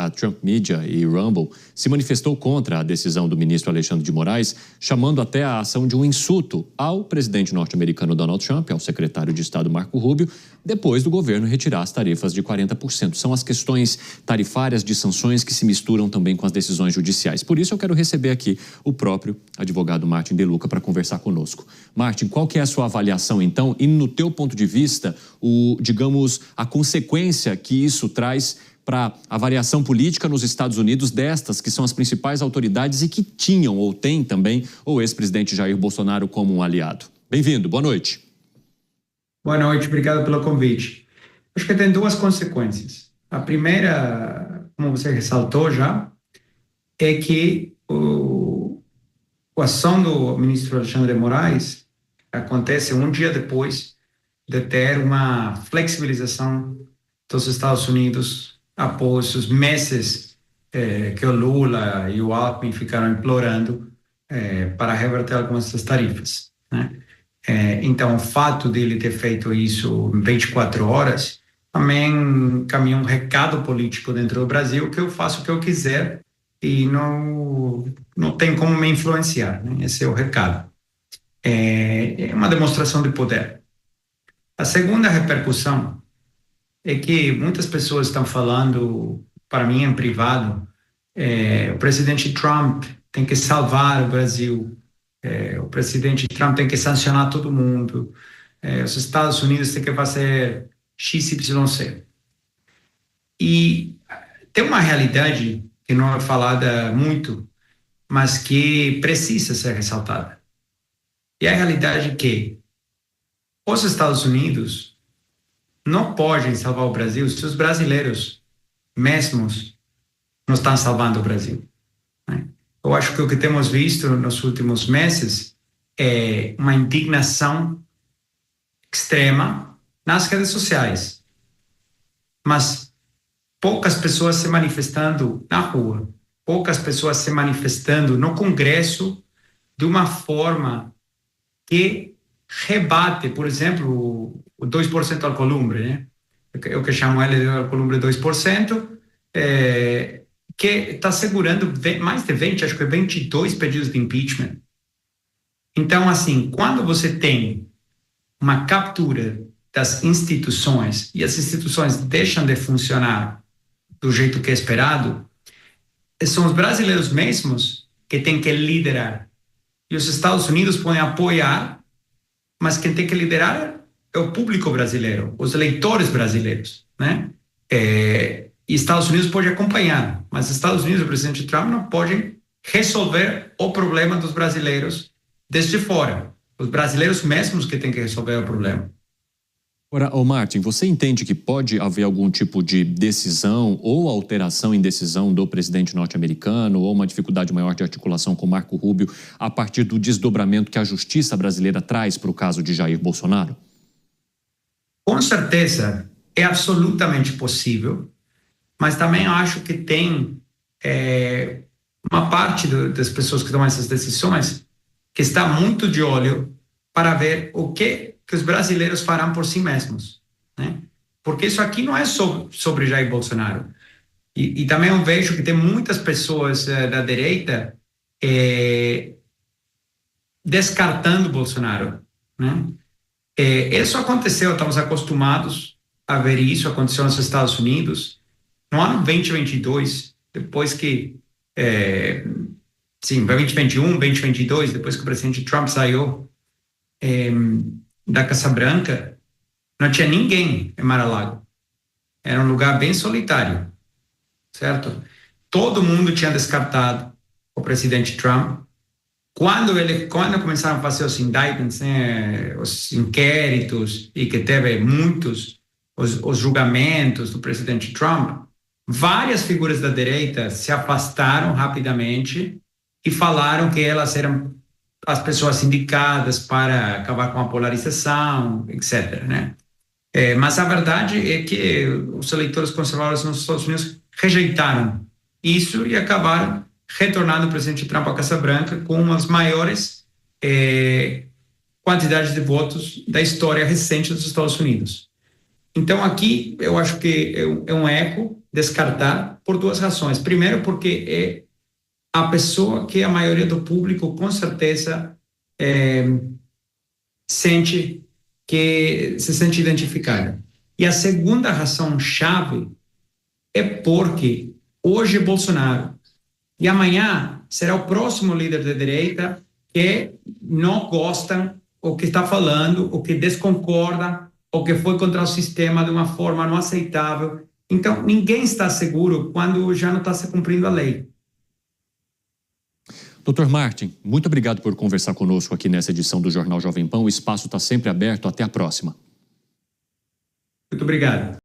a Trump Media e Rumble, se manifestou contra a decisão do ministro Alexandre de Moraes, chamando até a ação de um insulto ao presidente norte-americano Donald Trump, ao secretário de Estado Marco Rubio, depois do governo retirar as tarifas de 40%. São as questões tarifárias de sanções que se misturam também com as decisões judiciais. Por isso eu quero receber aqui o próprio advogado Martin De Luca para conversar conosco. Martin, qual que é a sua avaliação então e no teu ponto de vista, a consequência que isso traz para a variação política nos Estados Unidos destas que são as principais autoridades e que tinham ou têm também o ex-presidente Jair Bolsonaro como um aliado? Bem-vindo, boa noite. Boa noite, obrigado pelo convite. Acho que tem duas consequências. A primeira, como você ressaltou já, é que a ação do ministro Alexandre de Moraes acontece um dia depois de ter uma flexibilização dos Estados Unidos após os meses que o Lula e o Alckmin ficaram implorando para reverter algumas das tarifas, né? Então, o fato dele ter feito isso em 24 horas também caminha um recado político dentro do Brasil que eu faço o que eu quiser e não tem como me influenciar, né? Esse é o recado. É uma demonstração de poder. A segunda repercussão é que muitas pessoas estão falando, para mim em privado, o presidente Trump tem que salvar o Brasil, o presidente Trump tem que sancionar todo mundo, os Estados Unidos têm que fazer XYZ. E tem uma realidade que não é falada muito, mas que precisa ser ressaltada. E a realidade é que os Estados Unidos não podem salvar o Brasil se os brasileiros mesmos não estão salvando o Brasil, né? Eu acho que o que temos visto nos últimos meses é uma indignação extrema nas redes sociais, mas poucas pessoas se manifestando na rua, poucas pessoas se manifestando no Congresso de uma forma que rebate, por exemplo, o 2% alcolumbre, né? Eu que chamo ele de alcolumbre 2%, que está segurando mais de 20, acho que 22 pedidos de impeachment. Então, assim, quando você tem uma captura das instituições e as instituições deixam de funcionar do jeito que é esperado, são os brasileiros mesmos que têm que liderar. E os Estados Unidos podem apoiar, mas quem tem que liderar é o público brasileiro, os eleitores brasileiros, né? E Estados Unidos pode acompanhar, mas Estados Unidos e o presidente Trump não podem resolver o problema dos brasileiros desde fora. Os brasileiros mesmos que têm que resolver o problema. Ora, Martin, você entende que pode haver algum tipo de decisão ou alteração em decisão do presidente norte-americano ou uma dificuldade maior de articulação com Marco Rubio a partir do desdobramento que a justiça brasileira traz para o caso de Jair Bolsonaro? Com certeza, é absolutamente possível, mas também acho que tem uma parte das pessoas que tomam essas decisões que está muito de olho para ver o que os brasileiros farão por si mesmos, né? Porque isso aqui não é sobre Jair Bolsonaro. E também eu vejo que tem muitas pessoas da direita descartando Bolsonaro, né? Isso aconteceu, estamos acostumados a ver isso, aconteceu nos Estados Unidos. No ano 2022, depois que, 2021, 2022, depois que o presidente Trump saiu da Casa Branca, não tinha ninguém em Mar-a-Lago. Era um lugar bem solitário, certo? Todo mundo tinha descartado o presidente Trump. Quando começaram a fazer os indictments, né, os inquéritos, e que teve muitos, os julgamentos do presidente Trump, várias figuras da direita se afastaram rapidamente e falaram que elas eram as pessoas indicadas para acabar com a polarização, etc., né? Mas a verdade é que os eleitores conservadores nos Estados Unidos rejeitaram isso e acabaram retornando o presidente Trump à Casa Branca com as maiores quantidades de votos da história recente dos Estados Unidos. Então, aqui, eu acho que é um eco descartar por duas razões. Primeiro, porque é a pessoa que a maioria do público, com certeza, se sente identificada. E a segunda razão-chave é porque hoje é Bolsonaro e amanhã será o próximo líder da direita que não gostam o que está falando, o que desconcorda, ou que foi contra o sistema de uma forma não aceitável. Então, ninguém está seguro quando já não está se cumprindo a lei. Dr. Martin, muito obrigado por conversar conosco aqui nessa edição do Jornal Jovem Pan. O espaço está sempre aberto. Até a próxima. Muito obrigado.